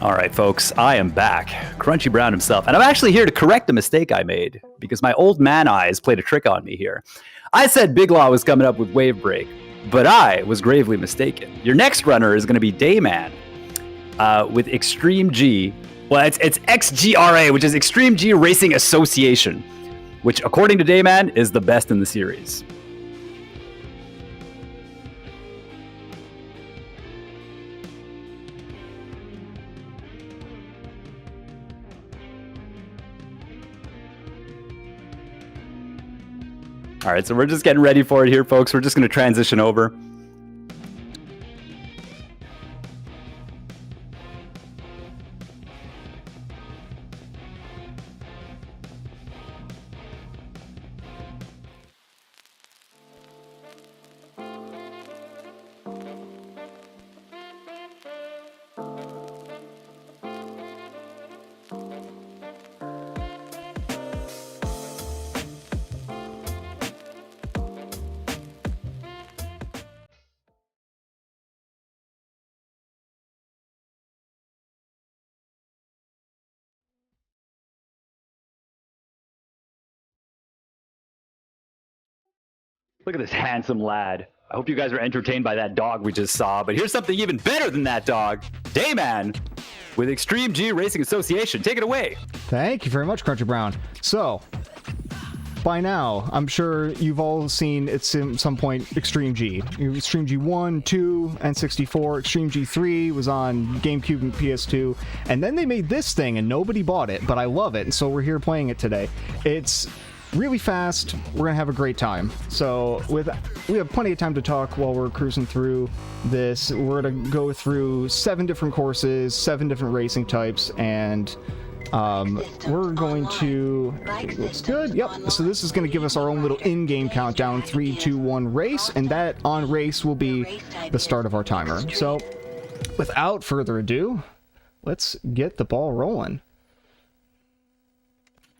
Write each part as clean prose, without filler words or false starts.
All right, folks, I am back. Crunchy Brown himself. And I'm actually here to correct a mistake I made because my old man eyes played a trick on me here. I said Big Law was coming up with Wave Break, but I was gravely mistaken. Your next runner is going to be Dayman with Extreme G. Well, it's XGRA, which is Extreme G Racing Association, which, according to Dayman, is the best in the series. All right, so we're just getting ready for it here, folks. We're just going to transition over. Look at this handsome lad. I hope you guys are entertained by that dog we just saw, but here's something even better than that dog. Dayman with Extreme G Racing Association. Take it away. Thank you very much, Crunchy Brown. So, by now, I'm sure you've all seen at some point Extreme G. Extreme G 1, 2, N64. Extreme G 3 was on GameCube and PS2. And then they made this thing and nobody bought it, but I love it, and so we're here playing it today. It's really fast. We're gonna have a great time. So we have plenty of time to talk while we're cruising through this. We're gonna go through 7 different courses, 7 different racing types, and we're going to, okay, looks good. Yep. So this is going to give us our own little in-game countdown. 3, 2, 1, race, and that on race will be the start of our timer. So without further ado, let's get the ball rolling.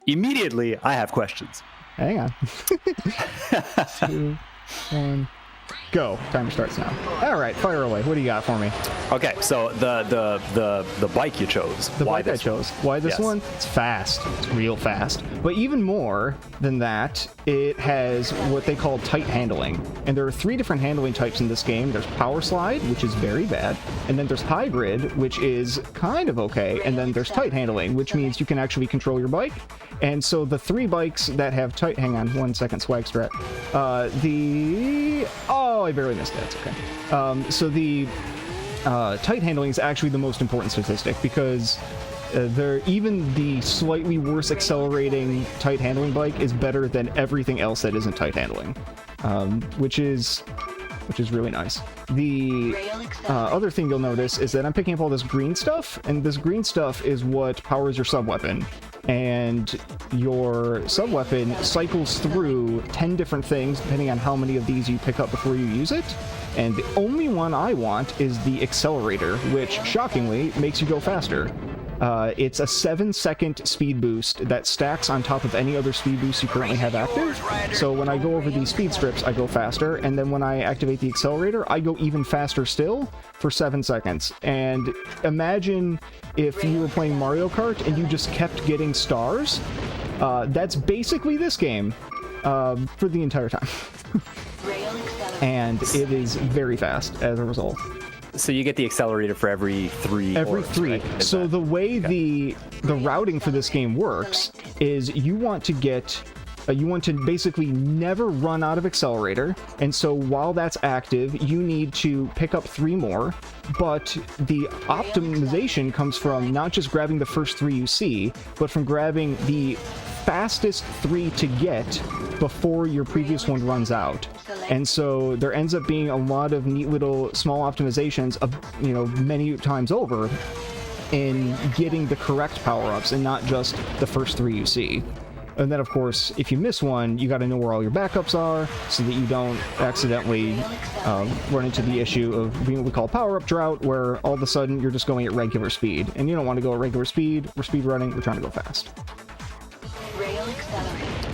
Immediately, I have questions. Hang on. 2, 1, go. Timer starts now. All right, fire away. What do you got for me? Okay, so the bike you chose. The bike I chose. Why this one? It's fast. It's real fast. But even more than that, it has what they call tight handling. And there are 3 different handling types in this game. There's power slide, which is very bad. And then there's hybrid, which is kind of okay. And then there's tight handling, which means you can actually control your bike. And so the 3 bikes that have tight... Hang on, 1 second, swag strat. Oh, I barely missed it. It's okay. So the tight handling is actually the most important statistic because even the slightly worse accelerating tight handling bike is better than everything else that isn't tight handling, which is really nice. The other thing you'll notice is that I'm picking up all this green stuff, and this green stuff is what powers your sub-weapon. And your sub-weapon cycles through 10 different things, depending on how many of these you pick up before you use it. And the only one I want is the accelerator, which, shockingly, makes you go faster. It's a 7-second speed boost that stacks on top of any other speed boost you currently have active. So when I go over these speed strips, I go faster, and then when I activate the accelerator, I go even faster still for 7 seconds. And imagine if you were playing Mario Kart and you just kept getting stars. That's basically this game for the entire time. And it is very fast as a result. So you get the accelerator for every 3 Every orbs, 3. right? So the way the routing for this game works is you want to get You want to basically never run out of accelerator, and so while that's active, you need to pick up 3 more, but the optimization comes from not just grabbing the first 3 you see, but from grabbing the fastest 3 to get before your previous one runs out. And so there ends up being a lot of neat little small optimizations of, you know, many times over in getting the correct power-ups and not just the first 3 you see. And then, of course, if you miss one, you got to know where all your backups are so that you don't accidentally run into the issue of being what we call power-up drought, where all of a sudden you're just going at regular speed. And you don't want to go at regular speed. We're speed running. We're trying to go fast.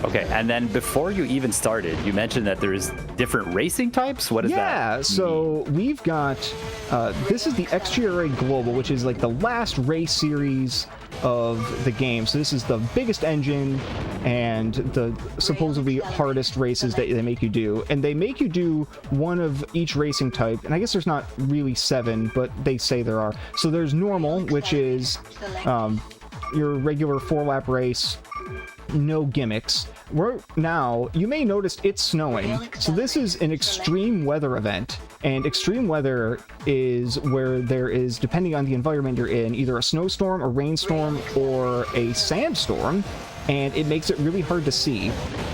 Okay, and then before you even started, you mentioned that there's different racing types? What is that? Yeah, so we've got, this is the XGRA Global, which is like the last race series of the game. So this is the biggest engine and the supposedly hardest races that they make you do. And they make you do one of each racing type. And I guess there's not really 7, but they say there are. So there's normal, which is your regular 4-lap race, no gimmicks. Right now, you may notice it's snowing. So this is an extreme weather event, and extreme weather is where there is, depending on the environment you're in, either a snowstorm, a rainstorm, or a sandstorm, and it makes it really hard to see.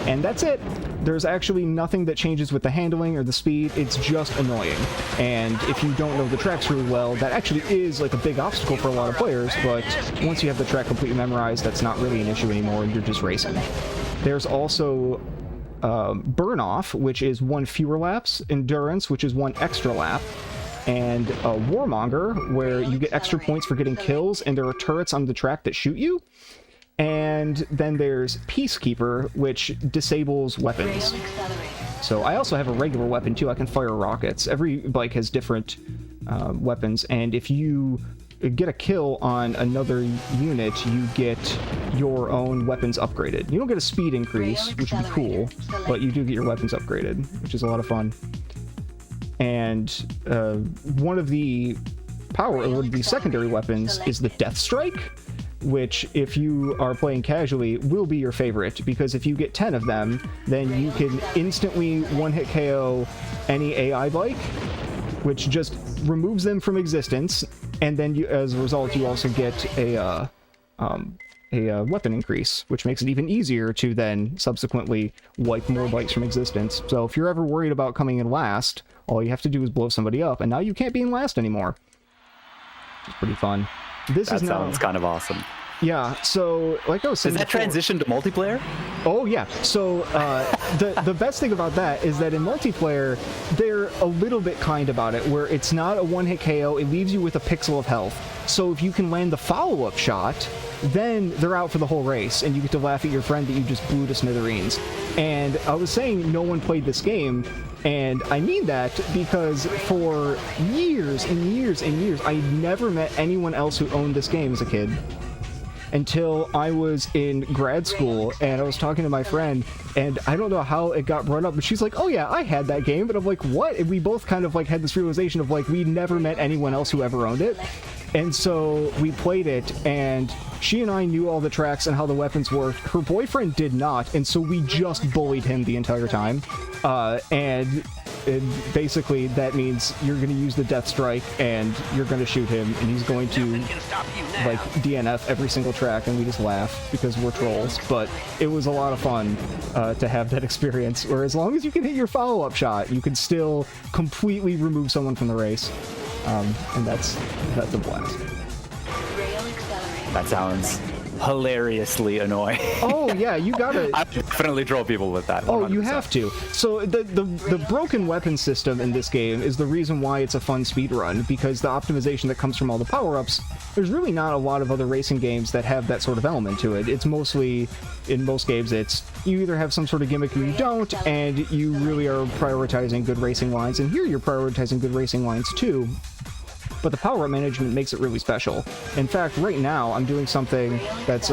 And that's it. There's actually nothing that changes with the handling or the speed. It's just annoying. And if you don't know the tracks really well, that actually is like a big obstacle for a lot of players, but once you have the track completely memorized, that's not really an issue anymore, and you're just racing. There's also burn off, which is 1 fewer laps, endurance, which is 1 extra lap, and a warmonger, where you get extra points for getting kills, and there are turrets on the track that shoot you. And then there's Peacekeeper, which disables weapons. So I also have a regular weapon too. I can fire rockets. Every bike has different weapons, and if you get a kill on another unit, you get your own weapons upgraded. You don't get a speed increase, which would be cool, but you do get your weapons upgraded, which is a lot of fun. And one of the secondary weapons is the Death Strike, which, if you are playing casually, will be your favorite, because if you get 10 of them, then you can instantly one-hit KO any AI bike, which just removes them from existence, and then you, as a result, you also get a weapon increase, which makes it even easier to then subsequently wipe more bikes from existence. So if you're ever worried about coming in last, all you have to do is blow somebody up, and now you can't be in last anymore. It's pretty fun. That sounds kind of awesome. Yeah, so like I was saying, does that transition to multiplayer? Oh yeah. So the best thing about that is that in multiplayer, they're a little bit kind about it, where it's not a one-hit KO. It leaves you with a pixel of health. So if you can land the follow-up shot, then they're out for the whole race, and you get to laugh at your friend that you just blew to smithereens. And I was saying no one played this game, and I mean that because for years and years and years, I never met anyone else who owned this game as a kid. Until I was in grad school, and I was talking to my friend, and I don't know how it got brought up, but she's like, oh yeah, I had that game, but I'm like, what? And we both kind of like had this realization of like, we never met anyone else who ever owned it. And so we played it, and she and I knew all the tracks and how the weapons worked. Her boyfriend did not, and so we just bullied him the entire time. And basically that means you're going to use the Death Strike, and you're going to shoot him, and he's going to like DNF every single track, and we just laugh because we're trolls. But it was a lot of fun to have that experience, where as long as you can hit your follow-up shot, you can still completely remove someone from the race. And that's a blast. That sounds hilariously annoying. Oh yeah, you gotta. I definitely troll people with that. 100%. Oh, you have to. So the broken weapon system in this game is the reason why it's a fun speed run, because the optimization that comes from all the power-ups. There's really not a lot of other racing games that have that sort of element to it. It's mostly, in most games, it's you either have some sort of gimmick or you don't, and you really are prioritizing good racing lines. And here you're prioritizing good racing lines too. But the power-up management makes it really special. In fact, right now, I'm doing something that's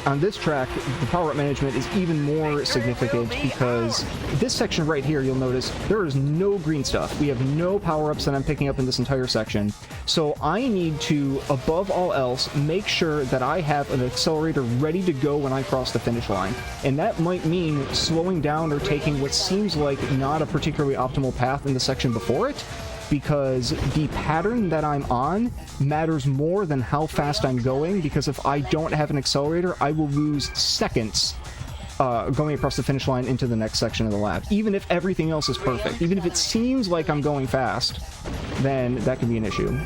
on this track, the power-up management is even more significant because this section right here, you'll notice there is no green stuff. We have no power-ups that I'm picking up in this entire section. So I need to, above all else, make sure that I have an accelerator ready to go when I cross the finish line. And that might mean slowing down or taking what seems like not a particularly optimal path in the section before it, because the pattern that I'm on matters more than how fast I'm going, because if I don't have an accelerator, I will lose seconds going across the finish line into the next section of the lap. Even if everything else is perfect, even if it seems like I'm going fast, then that can be an issue.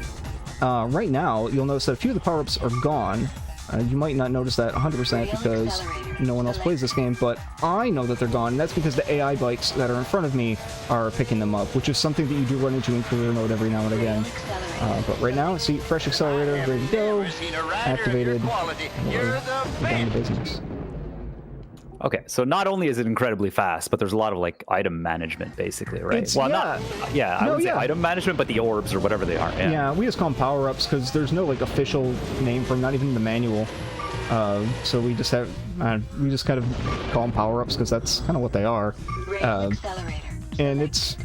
Right now, you'll notice that a few of the power-ups are gone. You might not notice that 100% because no one else plays this game, but I know that they're gone, and that's because the AI bikes that are in front of me are picking them up, which is something that you do run into in career mode every now and again. But right now, see, fresh accelerator, ready to go, activated, and we're down to business. Okay, so not only is it incredibly fast, but there's a lot of like item management, basically, right? It's, well, yeah. I wouldn't say item management, but the orbs or whatever they are. Yeah, we just call them power-ups because there's no like official name for them, not even in the manual. So we just have, we just kind of call them power-ups because that's kind of what they are. And it's,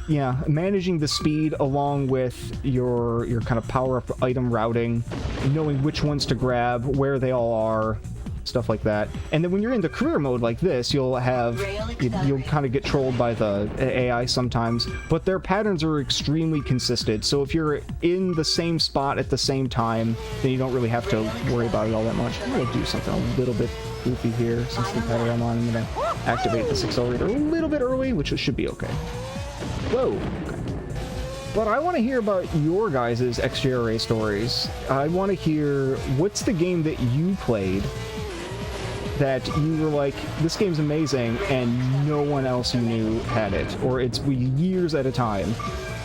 yeah, managing the speed along with your kind of power-up item routing, knowing which ones to grab, where they all are, stuff like that. And then when you're in the career mode like this, you'll kind of get trolled by the AI sometimes, but their patterns are extremely consistent. So if you're in the same spot at the same time, then you don't really have to worry about it all that much. I'm gonna do something a little bit goofy here since the pattern I'm on. I'm gonna activate this accelerator a little bit early, which should be okay. Whoa. Okay. But I want to hear about your guys' XGRA stories. I want to hear, what's the game that you played that you were like, this game's amazing, and no one else you knew had it, or it's years at a time.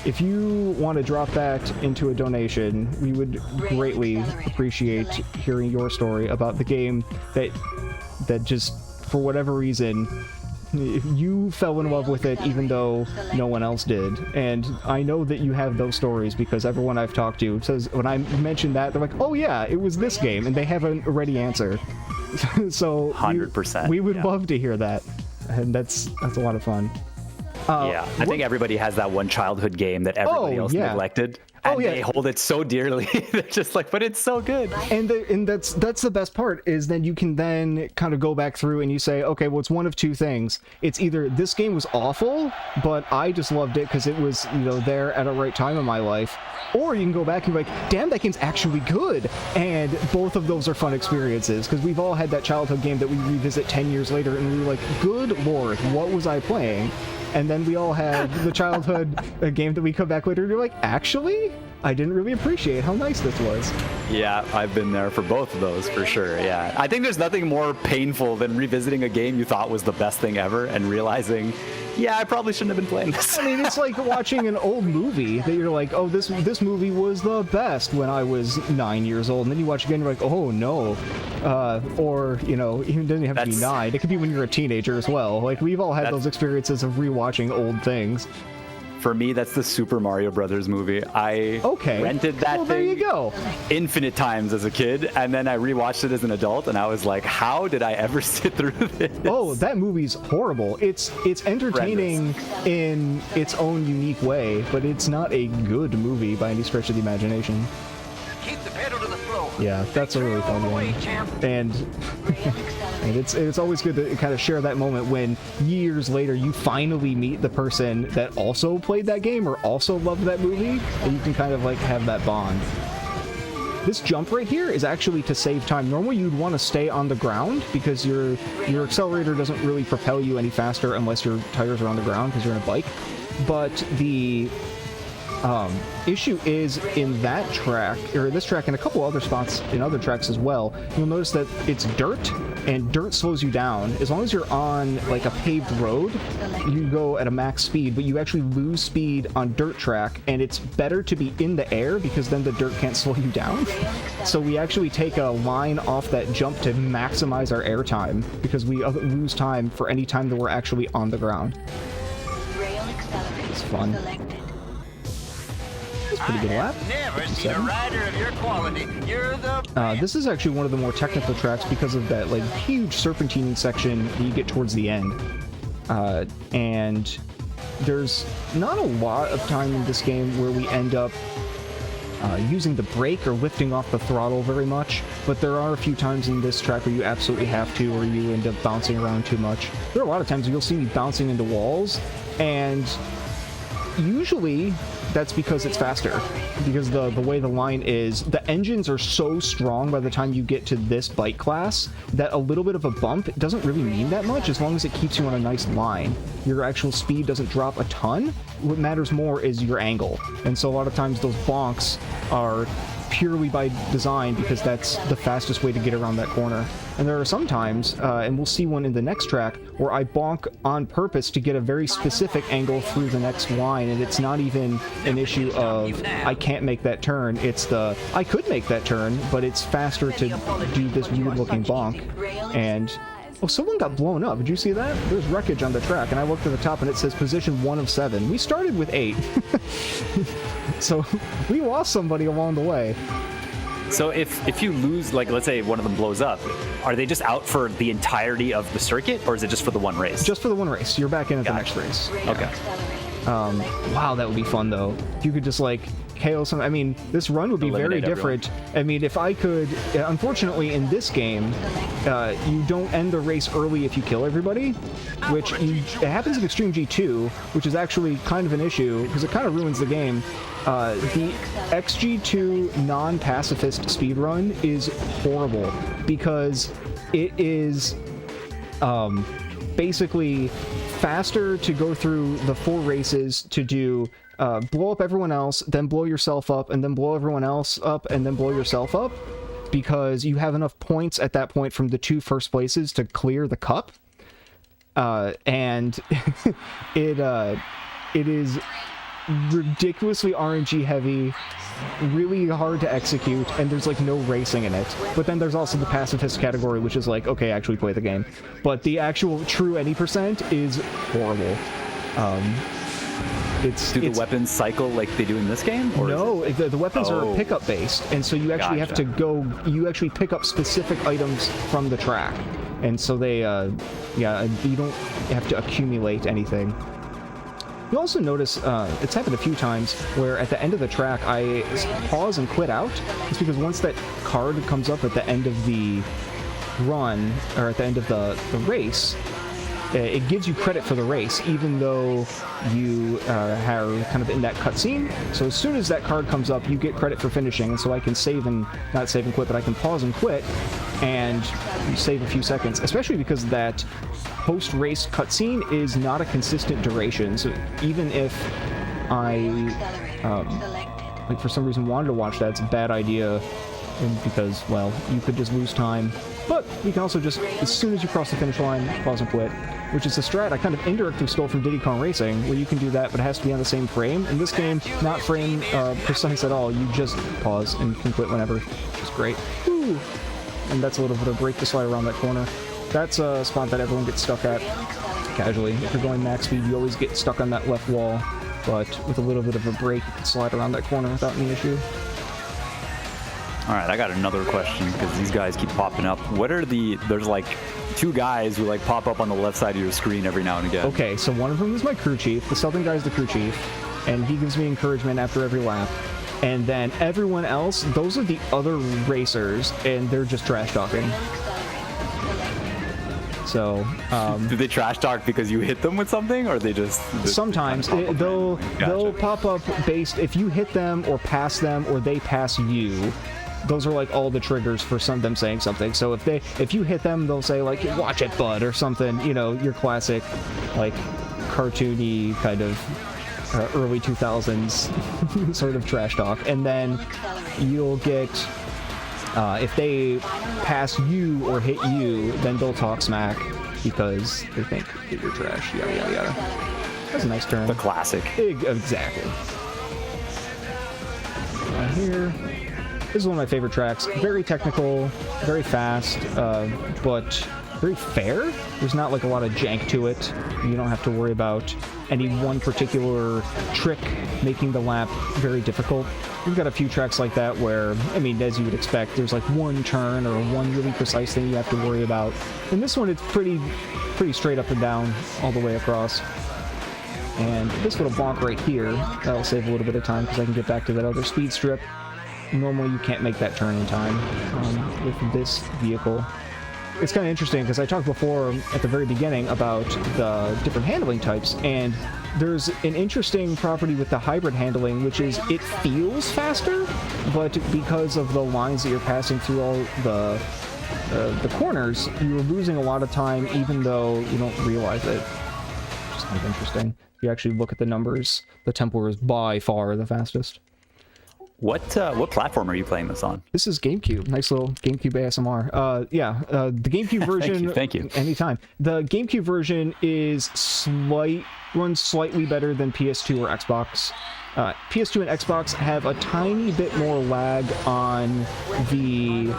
If you want to drop that into a donation, we would greatly appreciate hearing your story about the game that just, for whatever reason, you fell in love with it even though no one else did. And I know that you have those stories because everyone I've talked to says when I mention that, they're like, oh yeah, it was this game, and they have a ready answer. So 100%. We would love to hear that, and that's a lot of fun. Yeah, I think everybody has that one childhood game that everybody else neglected. And they hold it so dearly. They're just like, but it's so good. And that's the best part, is then you can then kind of go back through and you say, okay, well, it's one of two things. It's either this game was awful, but I just loved it because it was, there at a right time in my life. Or you can go back and be like, damn, that game's actually good. And both of those are fun experiences, because we've all had that childhood game that we revisit 10 years later and we're like, good lord, what was I playing? And then we all had the childhood game that we come back later and you're like, actually, I didn't really appreciate how nice this was. Yeah, I've been there for both of those, for sure, yeah. I think there's nothing more painful than revisiting a game you thought was the best thing ever and realizing, yeah, I probably shouldn't have been playing this. I mean, it's like watching an old movie that you're like, oh, this movie was the best when I was 9 years old. And then you watch again, you're like, oh, no. Or, it doesn't have to be 9. It could be when you're a teenager as well. Like, we've all had those experiences of rewatching old things. For me, that's the Super Mario Brothers movie. I rented that thing there you go. infinite times as a kid, and then I rewatched it as an adult, and I was like, how did I ever sit through this? Oh, that movie's horrible. It's entertaining in its own unique way, but it's not a good movie by any stretch of the imagination. Keep the pedal to the floor. Yeah, that's a really fun one. And it's always good to kind of share that moment when years later you finally meet the person that also played that game or also loved that movie, and you can kind of like have that bond. This jump right here is actually to save time. Normally you'd want to stay on the ground because your accelerator doesn't really propel you any faster unless your tires are on the ground because you're in a bike. But the issue is in that track, or this track and a couple other spots in other tracks as well, you'll notice that it's dirt, and dirt slows you down. As long as you're on like a paved road, you go at a max speed, but you actually lose speed on dirt track, and it's better to be in the air because then the dirt can't slow you down. So we actually take a line off that jump to maximize our air time because we lose time for any time that we're actually on the ground. It's fun. is a pretty good lap. Never seen a rider of your quality. You're the This is actually one of the more technical tracks because of that like huge serpentining section that you get towards the end. And there's not a lot of time in this game where we end up using the brake or lifting off the throttle very much, but there are a few times in this track where you absolutely have to, or you end up bouncing around too much. There are a lot of times where you'll see me bouncing into walls, and usually that's because it's faster, because the way the line is, the engines are so strong by the time you get to this bike class that a little bit of a bump doesn't really mean that much as long as it keeps you on a nice line. Your actual speed doesn't drop a ton. What matters more is your angle, and so a lot of times those bonks are purely by design because that's the fastest way to get around that corner. And there are some times, and we'll see one in the next track, where I bonk on purpose to get a very specific angle through the next line, and it's not even an issue of I can't make that turn, it's the I could make that turn, but it's faster to do this weird looking bonk. And oh, someone got blown up. Did you see that? There's wreckage on the track, and I looked at the top and it says position 1 of 7. We started with 8. So we lost somebody along the way. So if you lose, like, let's say one of them blows up, are they just out for the entirety of the circuit, or is it just for the one race? Just for the one race. You're back in at the next race. Okay. Wow, that would be fun, though. If you could just, like, KO some... I mean, this run would be very different. I mean, if I could... Unfortunately, in this game, you don't end the race early if you kill everybody, which it happens in Extreme G2, which is actually kind of an issue, because it kind of ruins the game. The XG2 non-pacifist speedrun is horrible, because it is basically faster to go through the 4 races to do blow up everyone else, then blow yourself up, and then blow everyone else up, and then blow yourself up, because you have enough points at that point from the 2 first places to clear the cup. And it is ridiculously RNG heavy, really hard to execute, and there's like no racing in it. But then there's also the pacifist category, which is like, okay, actually play the game. But the actual true any percent is horrible. Do the weapons cycle like they do in this game? Or no, the weapons are pickup based, and so you actually have to go. You actually pick up specific items from the track, and so they, you don't have to accumulate anything. You'll also notice, it's happened a few times, where at the end of the track, I pause and quit out. It's because once that card comes up at the end of the run, or at the end of the race, it gives you credit for the race, even though you are kind of in that cutscene. So as soon as that card comes up, you get credit for finishing, and so I can not save and quit, but I can pause and quit, and save a few seconds, especially because that post-race cutscene is not a consistent duration. So even if I, like for some reason wanted to watch that, it's a bad idea, and because, well, you could just lose time. But you can also just, as soon as you cross the finish line, pause and quit, which is a strat I kind of indirectly stole from Diddy Kong Racing, where you can do that, but it has to be on the same frame. In this game, not frame precise at all. You just pause and can quit whenever, which is great. Woo! And that's a little bit of brake to slide around that corner. That's a spot that everyone gets stuck at casually. If you're going max speed, you always get stuck on that left wall, but with a little bit of a brake, you can slide around that corner without any issue. All right, I got another question, because these guys keep popping up. There's like 2 guys who like pop up on the left side of your screen every now and again. Okay, so one of them is my crew chief. The southern guy is the crew chief, and he gives me encouragement after every lap. And then everyone else, those are the other racers, and they're just trash talking. So, do they trash talk because you hit them with something, or they just sometimes they'll pop up based if you hit them or pass them or they pass you. Those are like all the triggers for them saying something. So if you hit them, they'll say like, "Watch it, bud," or something. You know, your classic, like, cartoony kind of early 2000s sort of trash talk. And then you'll get, if they pass you or hit you, then they'll talk smack because they think that you're trash. Yada yada yada. That's a nice turn. The classic. Exactly. Right here. This is one of my favorite tracks. Very technical, very fast, but very fair. There's not like a lot of jank to it. You don't have to worry about any one particular trick making the lap very difficult. We've got a few tracks like that where, I mean, as you would expect, there's like one turn or one really precise thing you have to worry about. In this one, it's pretty straight up and down all the way across. And this little bonk right here, that'll save a little bit of time because I can get back to that other speed strip. Normally you can't make that turn in time with this vehicle. It's kind of interesting because I talked before at the very beginning about the different handling types, and there's an interesting property with the hybrid handling, which is it feels faster, but because of the lines that you're passing through all the corners, you're losing a lot of time even though you don't realize it. Which is kind of interesting. If you actually look at the numbers, the Templar is by far the fastest. What platform are you playing this on? This is GameCube. Nice little GameCube ASMR. The GameCube version. Thank you. Anytime. The GameCube version is runs slightly better than PS2 or Xbox. PS2 and Xbox have a tiny bit more lag on the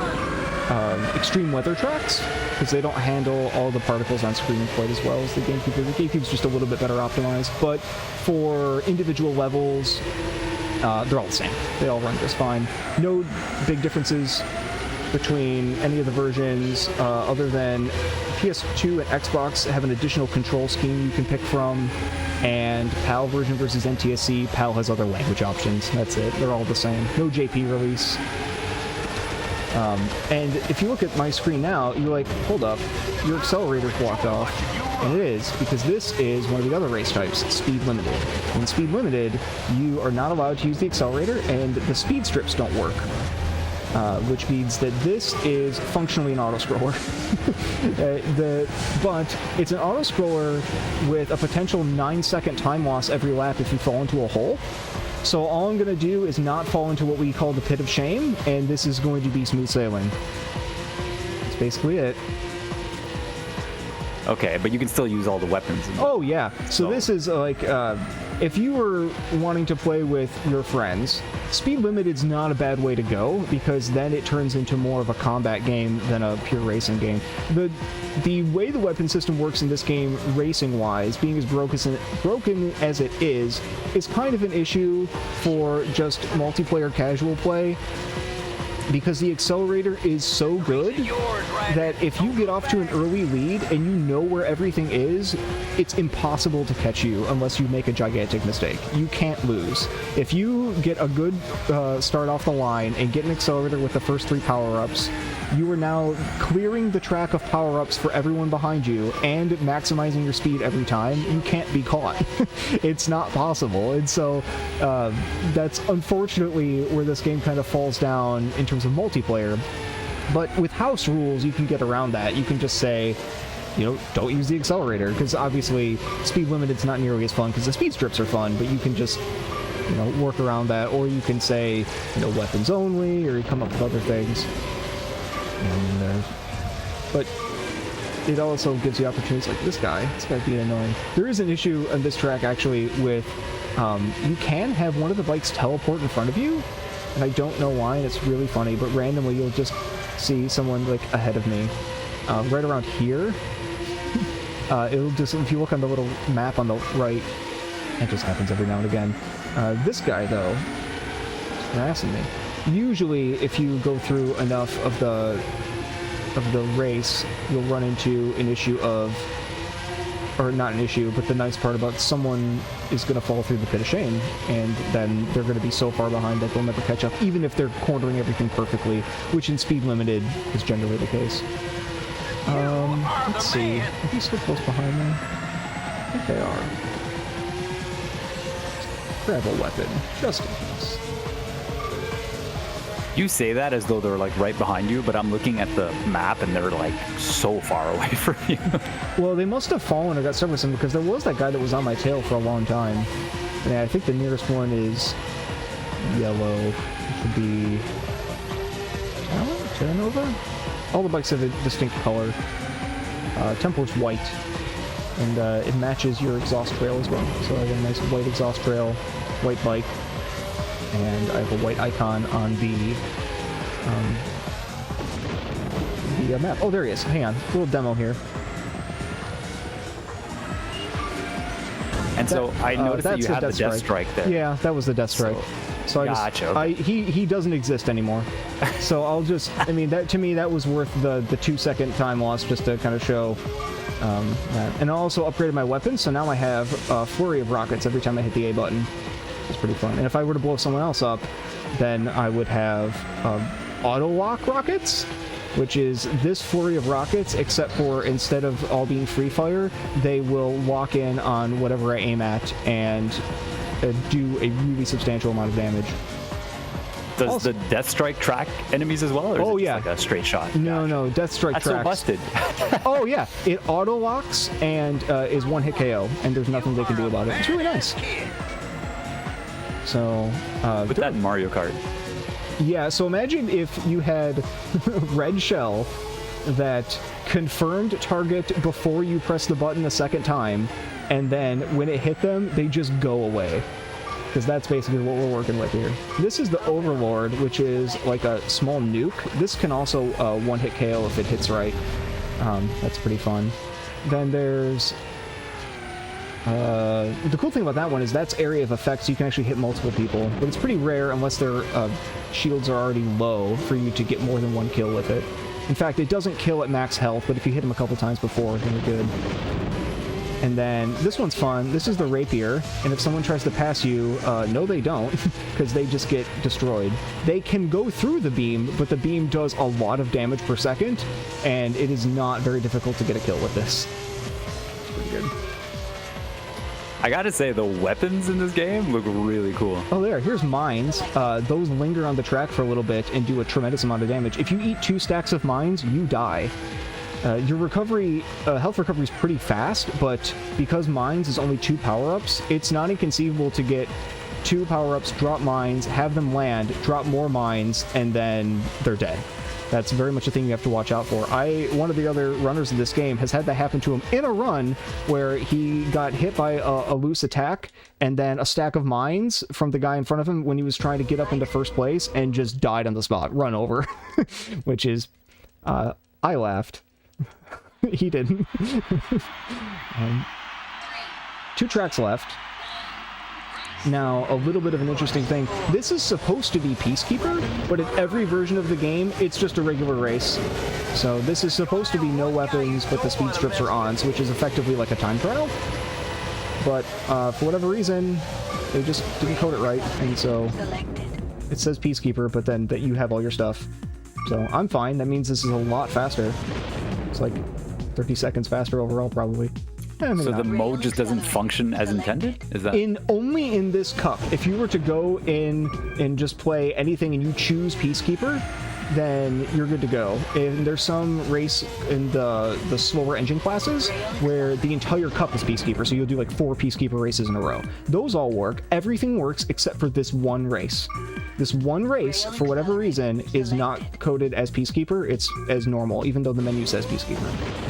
extreme weather tracks because they don't handle all the particles on screen quite as well as the GameCube. The GameCube's just a little bit better optimized, but for individual levels, they're all the same. They all run just fine. No big differences between any of the versions other than PS2 and Xbox have an additional control scheme you can pick from, and PAL version versus NTSC, PAL has other language options. That's it. They're all the same. No JP release. And if you look at my screen now, you're like, hold up, your accelerator's blocked off. And it is, because this is one of the other race types, speed limited. In speed limited, you are not allowed to use the accelerator, and the speed strips don't work. Which means that this is functionally an auto-scroller. But it's an auto-scroller with a potential 9-second time loss every lap if you fall into a hole. So all I'm going to do is not fall into what we call the pit of shame, and this is going to be smooth sailing. That's basically it. Okay, but you can still use all the weapons. Oh, yeah. So this is like, if you were wanting to play with your friends, Speed Limited's not a bad way to go, because then it turns into more of a combat game than a pure racing game. The way the weapon system works in this game, racing-wise, being as broken as it is kind of an issue for just multiplayer casual play, because the accelerator is so good that if you get off to an early lead and you know where everything is, it's impossible to catch you unless you make a gigantic mistake. You can't lose. If you get a good start off the line and get an accelerator with the first 3 power-ups, you are now clearing the track of power-ups for everyone behind you and maximizing your speed every time. You can't be caught. It's not possible. And so that's unfortunately where this game kind of falls down in terms of multiplayer. But with house rules, you can get around that. You can just say, don't use the accelerator, because obviously Speed Limited's not nearly as fun because the speed strips are fun, but you can just work around that, or you can say, weapons only, or you come up with other things. But it also gives you opportunities like this guy. This guy being annoying. There is an issue on this track, actually, with you can have one of the bikes teleport in front of you, and I don't know why, and it's really funny, but randomly you'll just see someone, like, ahead of me. Right around here. It'll just, if you look on the little map on the right, it just happens every now and again. This guy, though, is harassing me. Usually, if you go through enough of the race, you'll run into an issue of, or not an issue, but the nice part about someone is going to fall through the pit of shame, and then they're going to be so far behind that they'll never catch up, even if they're cornering everything perfectly, which in Speed Limited is generally the case. Let's see. Are these still close behind me? I think they are. Grab a weapon, just in case. You say that as though they're like right behind you, but I'm looking at the map and they're like so far away from you. Well, they must have fallen or got stuck with them, because there was that guy that was on my tail for a long time. And I think the nearest one is yellow, which would be Terranova? All the bikes have a distinct color. Templar's white, and it matches your exhaust trail as well. So I have a nice white exhaust trail, white bike, and I have a white icon on the the map. Oh, there he is. Hang on. A little demo here. And so I noticed that you had the Death Strike there. Yeah, that was the Death Strike. So gotcha. He doesn't exist anymore. So I'll just, I mean, that to me, that was worth the 2-second time loss just to kind of show that. And I also upgraded my weapon, so now I have a flurry of rockets every time I hit the A button. It's pretty fun. And if I were to blow someone else up, then I would have auto-lock rockets, which is this flurry of rockets, except for instead of all being free fire, they will lock in on whatever I aim at and do a really substantial amount of damage. Does also, the Death Strike track enemies as well, or is it just like a straight shot? No, Death Strike tracks. That's so busted. Oh yeah, it auto locks and is one-hit KO, and there's nothing they can do about it. It's really nice. So put that in Mario Kart. Yeah, so imagine if you had red shell that confirmed target before you press the button a second time, and then when it hit them, they just go away. Because that's basically what we're working with here. This is the Overlord, which is like a small nuke. This can also one-hit KO if it hits right. That's pretty fun. Then there's... the cool thing about that one is that's area of effect, so you can actually hit multiple people. But it's pretty rare unless their shields are already low for you to get more than one kill with it. In fact, it doesn't kill at max health, but if you hit them a couple times before, then you're good. And then this one's fun. This is the Rapier, and if someone tries to pass you, no they don't, because they just get destroyed. They can go through the beam, but the beam does a lot of damage per second, and it is not very difficult to get a kill with this. It's pretty good. I gotta say, the weapons in this game look really cool. Oh, here's mines. Those linger on the track for a little bit and do a tremendous amount of damage. If you eat 2 stacks of mines, you die. Your recovery, health recovery is pretty fast, but because mines is only 2 power-ups, it's not inconceivable to get 2 power-ups, drop mines, have them land, drop more mines, and then they're dead. That's very much a thing you have to watch out for. One of the other runners in this game has had that happen to him in a run where he got hit by a loose attack and then a stack of mines from the guy in front of him when he was trying to get up into first place and just died on the spot, run over, which is, I laughed. He didn't. 2 tracks left. Now, a little bit of an interesting thing. This is supposed to be Peacekeeper, but in every version of the game, it's just a regular race. So this is supposed to be no weapons, but the speed strips are on, which is effectively like a time trial. But for whatever reason, they just didn't code it right, and so it says Peacekeeper, but then that you have all your stuff. So I'm fine. That means this is a lot faster. It's like 30 seconds faster overall, probably. So the mode just doesn't function as intended? Is that only in this cup? If you were to go in and just play anything and you choose Peacekeeper, then you're good to go. And there's some race in the slower engine classes where the entire cup is Peacekeeper, so you'll do like 4 Peacekeeper races in a row. Those all work. Everything works except for this one race. This one race, for whatever reason, is not coded as Peacekeeper. It's as normal, even though the menu says Peacekeeper.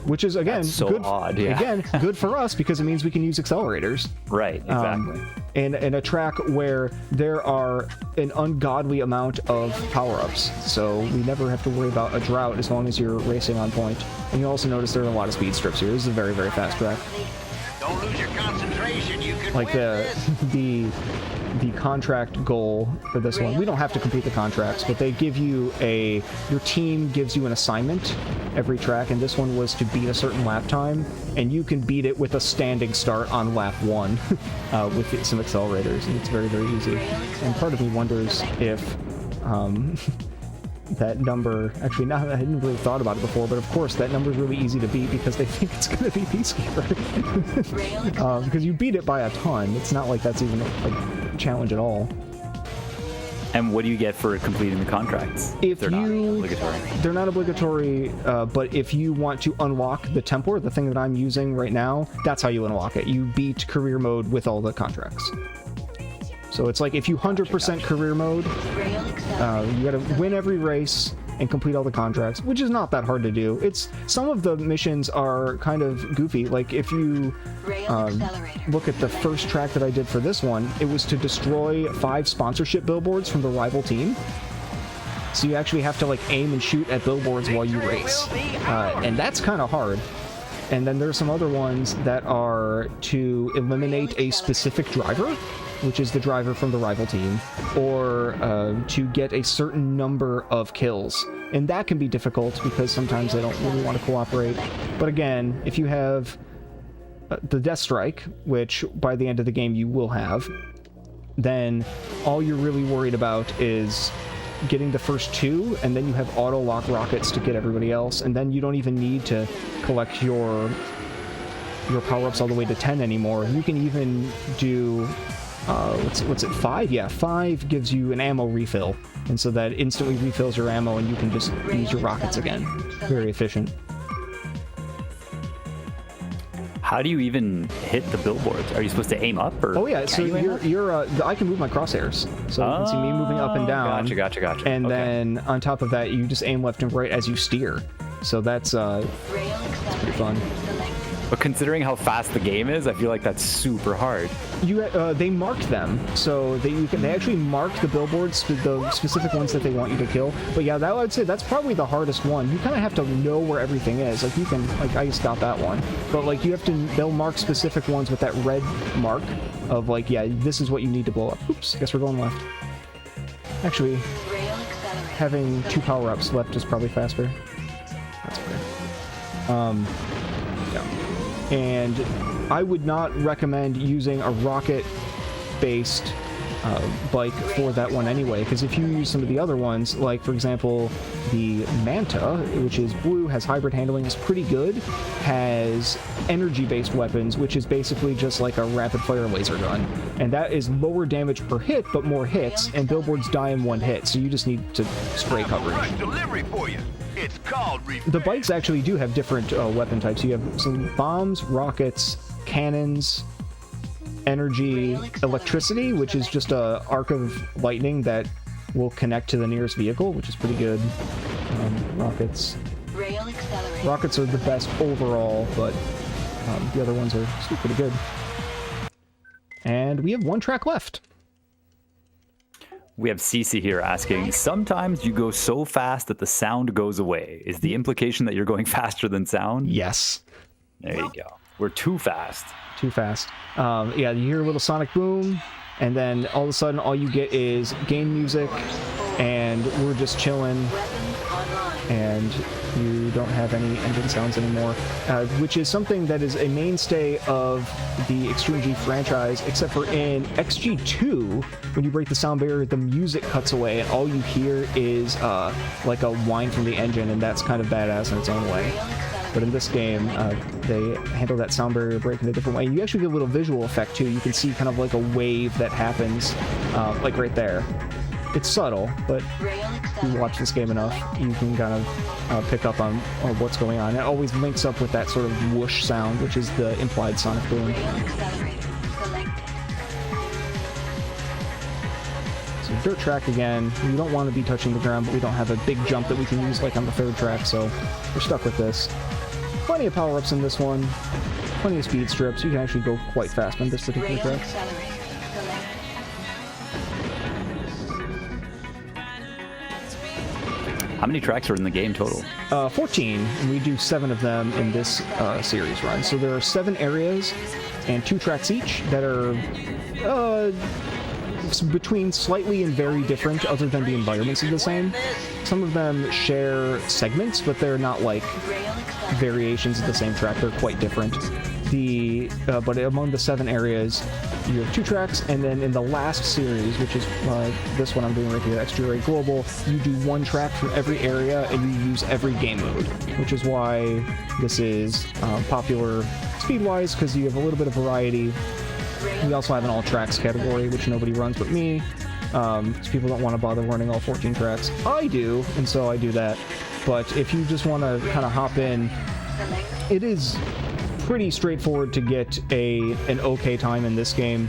Which is, again, so good, odd, yeah. Again, good for us because it means we can use accelerators. Right, exactly. In a track where there are an ungodly amount of power-ups. So we never have to worry about a drought as long as you're racing on point. And you also notice there are a lot of speed strips here. This is a very, very fast track. Don't lose your concentration. You can like the contract goal for this one. We don't have to complete the contracts, but they give you your team gives you an assignment every track, and this one was to beat a certain lap time, and you can beat it with a standing start on lap 1 with some accelerators, and it's very, very easy. And part of me wonders if that number, actually, I hadn't really thought about it before, but of course that number is really easy to beat because they think it's going to be Peacekeeper. Because you beat it by a ton. It's not like that's even a challenge at all. And what do you get for completing the contracts? If they're not obligatory. They're not obligatory, but if you want to unlock the Tempor, the thing that I'm using right now, that's how you unlock it. You beat career mode with all the contracts. So it's like if you 100% career mode, you gotta win every race and complete all the contracts, which is not that hard to do. Some of the missions are kind of goofy. Like if you look at the first track that I did for this one, it was to destroy 5 sponsorship billboards from the rival team. So you actually have to like aim and shoot at billboards while you race, and that's kind of hard. And then there's some other ones that are to eliminate a specific driver, which is the driver from the rival team, or to get a certain number of kills. And that can be difficult because sometimes they don't really want to cooperate. But again, if you have the Death Strike, which by the end of the game you will have, then all you're really worried about is getting the first 2, and then you have auto lock rockets to get everybody else, and then you don't even need to collect your power-ups all the way to 10 anymore. You can even do what's it, 5? Yeah, 5 gives you an ammo refill, and so that instantly refills your ammo and you can just use your rockets again. Very efficient. How do you even hit the billboards? Are you supposed to aim up, or? Oh yeah, so I can move my crosshairs, so you can see me moving up and down. Gotcha. And then on top of that, you just aim left and right as you steer. So that's pretty fun. But considering how fast the game is, I feel like that's super hard. They marked them, so they actually mark the billboards, the specific ones that they want you to kill. But yeah, that I'd say that's probably the hardest one. You kind of have to know where everything is. Like you can, like I just got that one, but like you have to. They'll mark specific ones with that red mark of like, yeah, this is what you need to blow up. Oops, guess we're going left. Actually, having 2 power-ups left is probably faster. That's okay. Yeah. And I would not recommend using a rocket-based bike for that one anyway, because if you use some of the other ones, like for example the Manta, which is blue, has hybrid handling, is pretty good, has energy-based weapons, which is basically just like a rapid-fire laser gun, and that is lower damage per hit but more hits, and billboards die in 1 hit, so you just need to spray coverage. Delivery for you. It's called The bikes actually do have different weapon types. You have some bombs, rockets, cannons, energy, electricity, which is just a arc of lightning that will connect to the nearest vehicle, which is pretty good. Rockets are the best overall, but the other ones are still pretty good. And we have 1 track left. We have Cece here asking, sometimes you go so fast that the sound goes away. Is the implication that you're going faster than sound? Yes. There you go. We're too fast. Too fast. Yeah, you hear a little sonic boom, and then all of a sudden all you get is game music, and we're just chilling, and you don't have any engine sounds anymore, which is something that is a mainstay of the XGRA franchise, except for in XG2, when you break the sound barrier, the music cuts away, and all you hear is like a whine from the engine, and that's kind of badass in its own way. But in this game, they handle that sound barrier break in a different way. You actually get a little visual effect, too. You can see kind of like a wave that happens, like right there. It's subtle, but if you watch this game enough, you can kind of pick up on what's going on. It always links up with that sort of whoosh sound, which is the implied sonic boom. So dirt track again. You don't want to be touching the ground, but we don't have a big jump that we can use like on the 3rd track, so we're stuck with this. Plenty of power-ups in this one. Plenty of speed strips. You can actually go quite fast on this particular track. How many tracks are in the game total? 14, and we do 7 of them in this series run. So there are 7 areas and 2 tracks each that are between slightly and very different, other than the environments are the same. Some of them share segments, but they're not like variations of the same track. They're quite different. But among the 7 areas, you have 2 tracks, and then in the last series, which is this one I'm doing right here, XGRA Global, you do 1 track for every area, and you use every game mode, which is why this is popular speed-wise, because you have a little bit of variety. We also have an all tracks category, which nobody runs but me, because people don't want to bother running all 14 tracks. I do, and so I do that. But if you just want to kind of hop in, it is pretty straightforward to get an okay time in this game.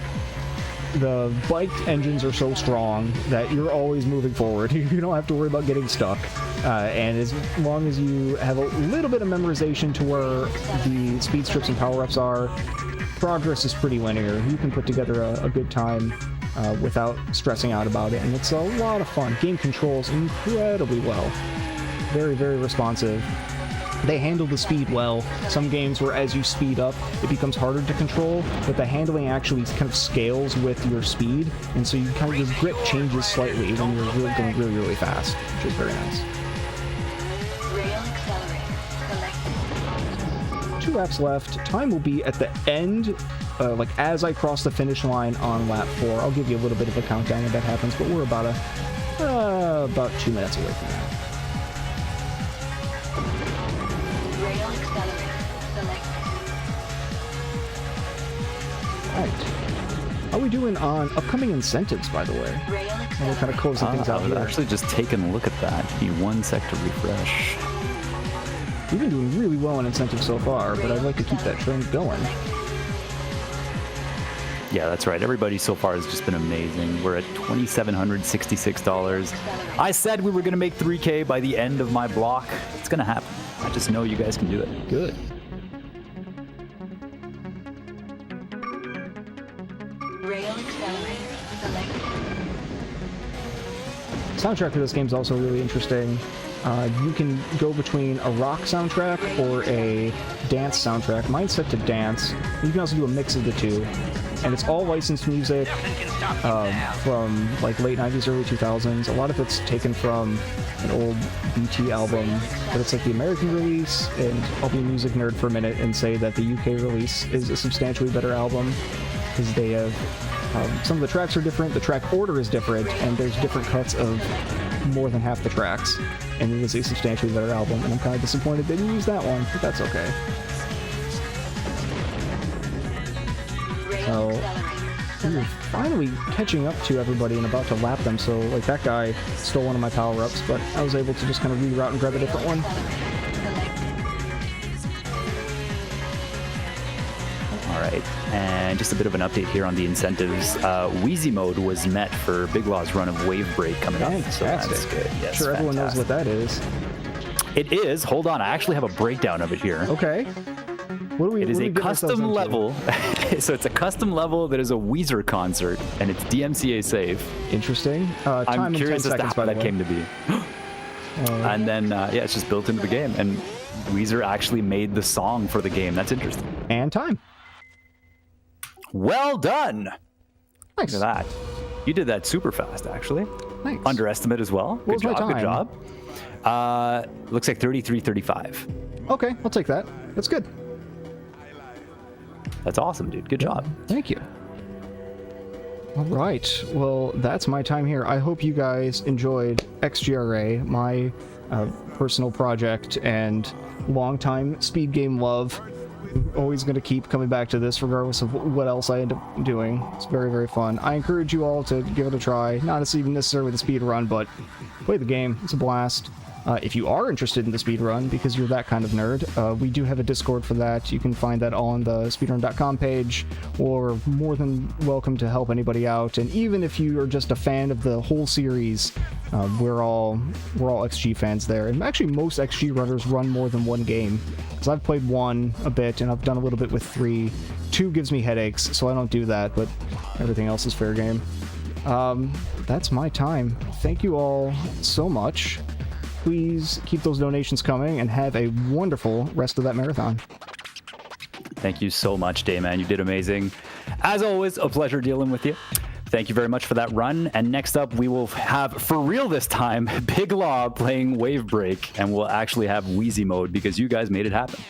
The bike engines are so strong that you're always moving forward. You don't have to worry about getting stuck. And as long as you have a little bit of memorization to where the speed strips and power-ups are, progress is pretty linear. You can put together a good time without stressing out about it, and it's a lot of fun. Game controls incredibly well. Very, very responsive. They handle the speed well. Some games where as you speed up, it becomes harder to control, but the handling actually kind of scales with your speed, and so you kind of, your grip changes slightly when you're really going really, really fast, which is very nice. Rail accelerator selected. 2 laps left. Time will be at the end, like as I cross the finish line on lap 4. I'll give you a little bit of a countdown when that happens, but we're about 2 minutes away from that. Rail accelerator selected. Right. How are we doing on upcoming incentives, by the way? Rail And we're accelerator. kind of closing things out I was here. actually just taking a look at that. Give me 1 sec to refresh. We've been doing really well in incentives so far, but I'd like to keep that trend going. Yeah, that's right. Everybody so far has just been amazing. We're at $2,766. I said we were going to make 3K by the end of my block. It's going to happen. I just know you guys can do it. Good. Rail accelerator selected. Soundtrack for this game is also really interesting. You can go between a rock soundtrack or a dance soundtrack. Mine's set to dance. You can also do a mix of the two. And it's all licensed music from like late 90s, early 2000s. A lot of it's taken from an old BT album, but it's like the American release, and I'll be a music nerd for a minute and say that the UK release is a substantially better album because they have some of the tracks are different, the track order is different, and there's different cuts of more than half the tracks, and it is a substantially better album, and I'm kind of disappointed they didn't use that one, but that's okay. Rail So accelerator we were finally catching up to everybody and about to lap them, so like that guy stole one of my power-ups, but I was able to just kind of reroute and grab a different one. All right. And just a bit of an update here on the incentives. Wheezy mode was met for Big Law's run of Wave Break coming up. So that's Fantastic. good. Yes, Sure, everyone knows fantastic. what that is. It is. Hold on. I actually have a breakdown of it here. Okay. What do we? It is what do a we get ourselves custom into? level. So it's a custom level that is a Weezer concert, and it's DMCA safe. Interesting. Time I'm in curious 10 as to seconds, how by the that way. came to be. And then, yeah, it's just built into the game. And Weezer actually made the song for the game. That's interesting. And time. Well done. Nice. Look at that. You did that super fast, actually. Nice. Underestimate as well. What was my Good time? job. Looks like 33:35. Okay, I'll take that. That's good. That's awesome, dude. Good job. Thank you. All right. Well, that's my time here. I hope you guys enjoyed XGRA, my personal project and longtime speed game love. I'm always going to keep coming back to this regardless of what else I end up doing. It's very, very fun. I encourage you all to give it a try. Not even necessarily the speed run, but play the game. It's a blast. If you are interested in the speedrun, because you're that kind of nerd, we do have a Discord for that. You can find that on the speedrun.com page, or more than welcome to help anybody out. And even if you are just a fan of the whole series, we're all XG fans there. And actually, most XG runners run more than one game. Because I've played 1 a bit, and I've done a little bit with 3. 2 gives me headaches, so I don't do that, but everything else is fair game. That's my time. Thank you all so much. Please keep those donations coming and have a wonderful rest of that marathon. Thank you so much, Dayman. You did amazing. As always, a pleasure dealing with you. Thank you very much for that run. And next up, we will have, for real this time, Big Law playing Wave Break, and we'll actually have Wheezy mode because you guys made it happen.